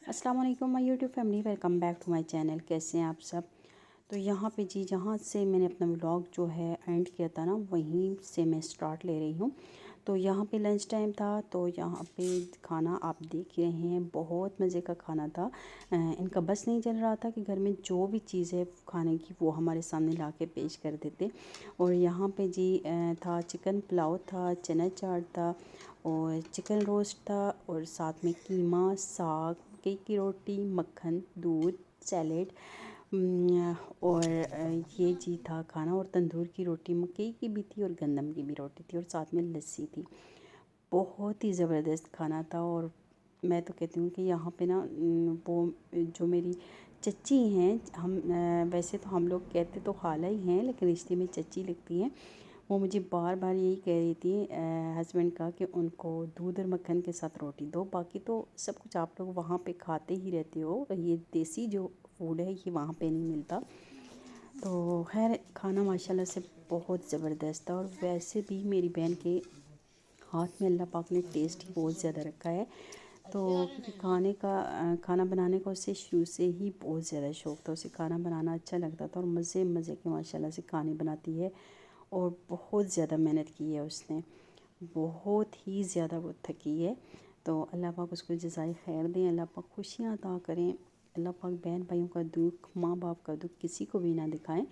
अस्सलाम वालेकुम my YouTube family, welcome back to my channel. कैसे हैं आप सब। तो यहाँ पे जी, जहाँ से मैंने अपना व्लॉग जो है एंड किया था ना, वहीं से मैं स्टार्ट ले रही हूँ। तो यहाँ पे लंच टाइम था, तो यहाँ पे खाना आप देख ही रहे हैं, बहुत मज़े का खाना था। इनका बस नहीं चल रहा था कि घर में जो भी चीज़ है खाने की वो हमारे सामने ला के पेश कर देते। और यहाँ पे जी था चिकन पुलाव था, चना चाट था और चिकन रोस्ट था और साथ में कीमा, साग, मकई की रोटी, मक्खन, दूध, सैलेड। और ये जी था खाना। और तंदूर की रोटी मकई की भी थी और गंदम की भी रोटी थी और साथ में लस्सी थी। बहुत ही ज़बरदस्त खाना था। और मैं तो कहती हूँ कि यहाँ पे ना वो जो मेरी चच्ची हैं, हम वैसे तो हम लोग कहते तो खाला ही हैं, लेकिन रिश्ते में चच्ची लगती हैं। वो मुझे बार बार यही कह रही थी हस्बैंड का कि उनको दूध और मक्खन के साथ रोटी दो, बाकी तो सब कुछ आप लोग वहाँ पे खाते ही रहते हो, ये देसी जो फूड है ये वहाँ पे नहीं मिलता। तो खैर खाना माशाल्लाह से बहुत ज़बरदस्त था। और वैसे भी मेरी बहन के हाथ में अल्लाह पाक ने टेस्ट ही बहुत ज़्यादा रखा है। तो क्योंकि खाना बनाने का उसे शुरू से ही बहुत ज़्यादा शौक़ था, उसे खाना बनाना अच्छा लगता था और मज़े मज़े के माशाल्लाह से खाने बनाती है। और बहुत ज़्यादा मेहनत की है उसने, बहुत ही ज़्यादा वो थकी है। तो अल्लाह पाक उसको जज़ाए खैर दें, अल्लाह पाक खुशियाँ अता करें, अल्लाह पाक बहन भाइयों का दुख, माँ बाप का दुख किसी को भी ना दिखाएं।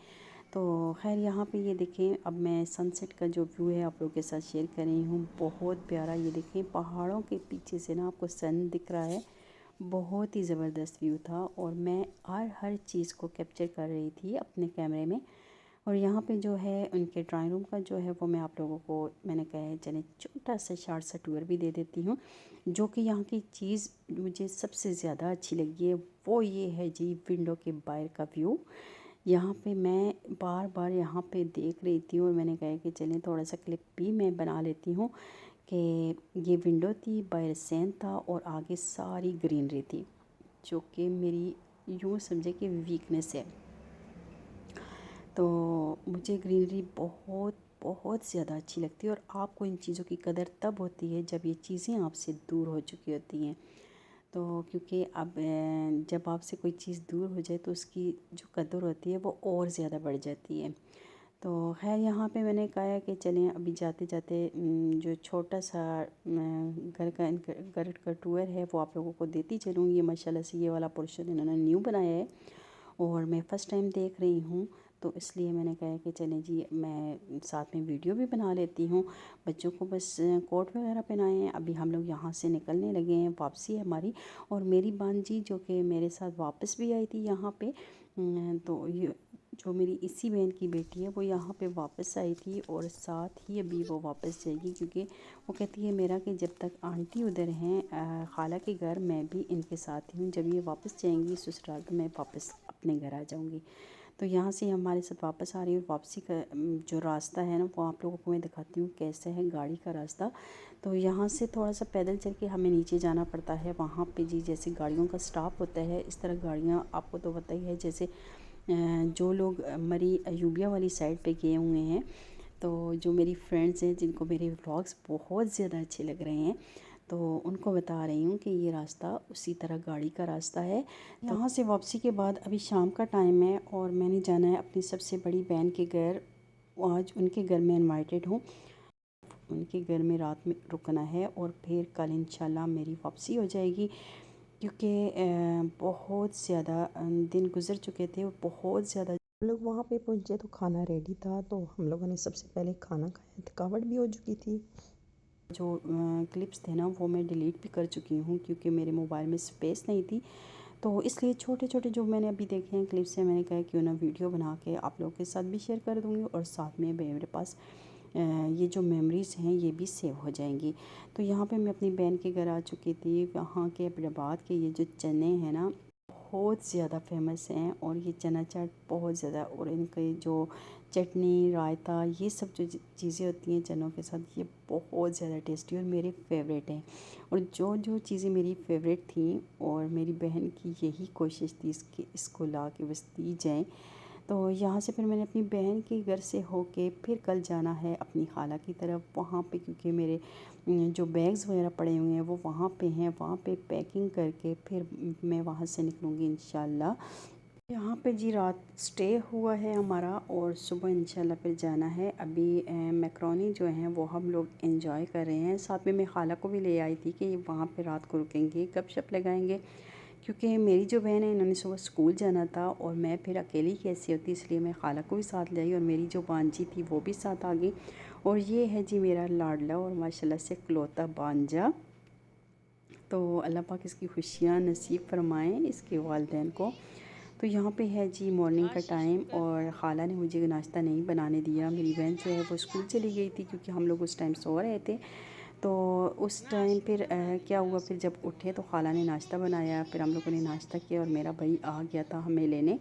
तो खैर यहाँ पे ये देखें, अब मैं सनसेट का जो व्यू है आप लोगों के साथ शेयर कर रही हूँ। बहुत प्यारा, ये देखें पहाड़ों के पीछे से ना आपको सन दिख रहा है। बहुत ही ज़बरदस्त व्यू था और मैं हर चीज़ को कैप्चर कर रही थी अपने कैमरे में। और यहाँ पे जो है उनके ड्राइंग रूम का जो है वो मैं आप लोगों को, मैंने कहा है चले छोटा सा शार्ट सा टूर भी दे देती हूँ। जो कि यहाँ की चीज़ मुझे सबसे ज़्यादा अच्छी लगी है वो ये है जी, विंडो के बाहर का व्यू। यहाँ पे मैं बार बार यहाँ पे देख रही थी और मैंने कहा कि चलें थोड़ा सा क्लिप भी मैं बना लेती हूँ। कि ये विंडो थी, बाहर सैन था और आगे सारी ग्रीनरी थी, जो कि मेरी यूँ समझे कि वीकनेस है। तो मुझे ग्रीनरी बहुत बहुत ज़्यादा अच्छी लगती है। और आपको इन चीज़ों की कदर तब होती है जब ये चीज़ें आपसे दूर हो चुकी होती हैं। तो क्योंकि अब जब आपसे कोई चीज़ दूर हो जाए तो उसकी जो कदर होती है वो और ज़्यादा बढ़ जाती है। तो खैर यहाँ पे मैंने कहा है कि चलें अभी जाते जाते जो छोटा सा घर का टूर है वो आप लोगों को देती चलूँ। ये माशाल्लाह से ये वाला पोर्शन इन्होंने न्यू बनाया है और मैं फ़र्स्ट टाइम देख रही हूँ, तो इसलिए मैंने कहा कि चलें जी मैं साथ में वीडियो भी बना लेती हूँ। बच्चों को बस कोट वगैरह पहनाए हैं, अभी हम लोग यहाँ से निकलने लगे हैं, वापसी है हमारी। और मेरी भांजी जो कि मेरे साथ वापस भी आई थी यहाँ पे, तो ये जो मेरी इसी बहन की बेटी है वो यहाँ पे वापस आई थी और साथ ही अभी वो वापस जाएगी, क्योंकि वो कहती है मेरा कि जब तक आंटी उधर हैं खाला के घर, मैं भी इनके साथ ही हूँ, जब ये वापस जाएंगी ससुराल तो मैं वापस अपने घर आ जाऊँगी। तो यहाँ से हमारे साथ वापस आ रही है। और वापसी का जो रास्ता है ना वो आप लोगों को मैं दिखाती हूँ कैसा है गाड़ी का रास्ता। तो यहाँ से थोड़ा सा पैदल चल के हमें नीचे जाना पड़ता है। वहाँ पे जी जैसे गाड़ियों का स्टॉप होता है, इस तरह गाड़ियाँ आपको तो पता ही है। जैसे जो लोग मरी अयूबिया वाली साइड पे गए हुए हैं, तो जो मेरी फ्रेंड्स हैं जिनको मेरे व्लॉग्स बहुत ज़्यादा अच्छे लग रहे हैं, तो उनको बता रही हूँ कि ये रास्ता उसी तरह गाड़ी का रास्ता है। तो यहाँ से वापसी के बाद अभी शाम का टाइम है और मैंने जाना है अपनी सबसे बड़ी बहन के घर। आज उनके घर में इनवाइटेड हूँ, उनके घर में रात में रुकना है और फिर कल इंशाल्लाह मेरी वापसी हो जाएगी। क्योंकि बहुत ज़्यादा दिन गुज़र चुके थे और बहुत ज़्यादा हम लोग वहाँ पे पहुँचे तो खाना रेडी था, तो हम लोगों ने सबसे पहले खाना खाया, थकावट भी हो चुकी थी। जो क्लिप्स थे ना वो मैं डिलीट भी कर चुकी हूँ क्योंकि मेरे मोबाइल में स्पेस नहीं थी। तो इसलिए छोटे छोटे जो मैंने अभी देखे हैं क्लिप्स हैं, मैंने कहा क्यों ना वीडियो बना के आप लोगों के साथ भी शेयर कर दूँगी और साथ में मेरे पास ये जो मेमोरीज़ हैं ये भी सेव हो जाएंगी। तो यहाँ पे मैं अपनी बहन के घर आ चुकी थी। वहाँ के अब्राबाद के ये जो चने हैं ना बहुत ज़्यादा फेमस हैं और ये चना चाट बहुत ज़्यादा, और इनके जो चटनी रायता ये सब जो चीज़ें होती हैं चनों के साथ, ये बहुत ज़्यादा टेस्टी और मेरे फेवरेट हैं। और जो जो चीज़ें मेरी फेवरेट थी और मेरी बहन की यही कोशिश थी इसकी इसको ला के बस दी जाए। तो यहाँ से फिर मैंने अपनी बहन के घर से होके फिर कल जाना है अपनी खाला की तरफ, वहाँ पे क्योंकि मेरे जो बैग्स वगैरह पड़े हुए हैं वो वहाँ पे हैं, वहाँ पे पैकिंग करके फिर मैं वहाँ से निकलूँगी इंशाल्लाह। यहाँ पे जी रात स्टे हुआ है हमारा और सुबह इंशाल्लाह फिर जाना है। अभी मैक्रोनी जो हैं वो हम लोग एंजॉय कर रहे हैं। साथ में मैं खाला को भी ले आई थी कि वहाँ पे रात को रुकेंगे, गपशप लगाएंगे, क्योंकि मेरी जो बहन है इन्होंने सुबह स्कूल जाना था और मैं फिर अकेली कैसी होती, इसलिए मैं खाला को भी साथ ले आई और मेरी जो भांजी थी वो भी साथ आ गई। और ये है जी मेरा लाडला और माशाल्लाह से इकलौता भांजा। तो अल्लाह पाक इसकी खुशियाँ नसीब फरमाएँ इसके वालिदैन को। तो यहाँ पे है जी मॉर्निंग का टाइम और ख़ाला ने मुझे नाश्ता नहीं बनाने दिया। मेरी बहन जो है वो स्कूल चली गई थी क्योंकि हम लोग उस टाइम सो रहे थे। तो उस टाइम फिर क्या हुआ, फिर जब उठे तो ख़ाला ने नाश्ता बनाया, फिर हम लोगों ने नाश्ता किया और मेरा भाई आ गया था हमें लेने।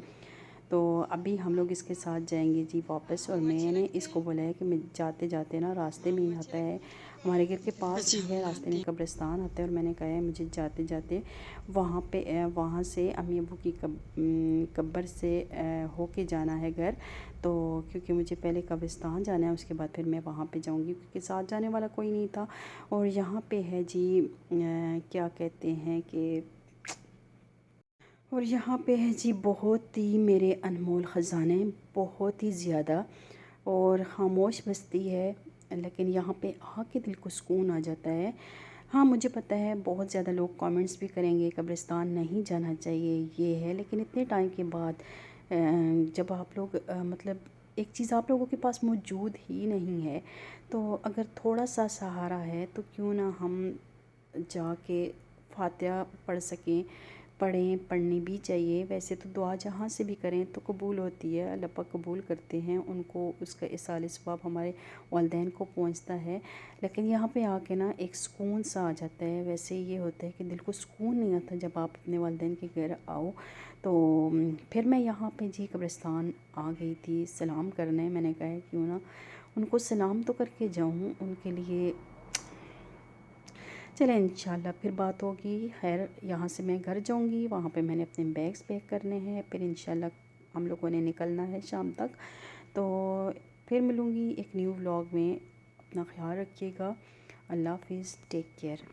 तो अभी हम लोग इसके साथ जाएंगे जी वापस। और मैंने इसको बोला है कि मैं जाते जाते ना रास्ते में ही आता है, हमारे घर के पास ही है, रास्ते में कब्रिस्तान आता है। और मैंने कहा है मुझे जाते जाते वहाँ पे वहाँ से अम्मी अबू की कब्र से होके जाना है घर। तो क्योंकि मुझे पहले कब्रिस्तान जाना है, उसके बाद फिर मैं वहाँ पे जाऊँगी क्योंकि साथ जाने वाला कोई नहीं था। और यहाँ पे है जी क्या कहते हैं कि और यहाँ पे है जी बहुत ही मेरे अनमोल ख़जाने, बहुत ही ज़्यादा। और खामोश बस्ती है लेकिन यहाँ पे आके दिल को सुकून आ जाता है। हाँ मुझे पता है बहुत ज़्यादा लोग कमेंट्स भी करेंगे कब्रिस्तान नहीं जाना चाहिए ये है, लेकिन इतने टाइम के बाद जब आप लोग मतलब एक चीज़ आप लोगों के पास मौजूद ही नहीं है, तो अगर थोड़ा सा सहारा है तो क्यों ना हम जाके फातिहा पढ़ सकें, पढ़नी भी चाहिए। वैसे तो दुआ जहाँ से भी करें तो कबूल होती है, अल्लाह पाक कबूल करते हैं उनको, उसका इसाले सवाब हमारे वालिदैन को पहुँचता है। लेकिन यहाँ पे आके ना एक सुकून सा आ जाता है। वैसे ये होता है कि दिल को सुकून नहीं आता जब आप अपने वालिदैन के घर आओ। तो फिर मैं यहाँ पे जी कब्रिस्तान आ गई थी सलाम करने। मैंने कहा है क्यों ना उनको सलाम तो करके जाऊँ उनके लिए। चलें इंशाल्लाह फिर बात होगी। खैर यहाँ से मैं घर जाऊँगी, वहाँ पे मैंने अपने बैग्स पैक करने हैं, फिर इंशाल्लाह हम लोगों ने निकलना है शाम तक। तो फिर मिलूँगी एक न्यू व्लॉग में। अपना ख्याल रखिएगा। अल्लाह हाफिज़, टेक केयर।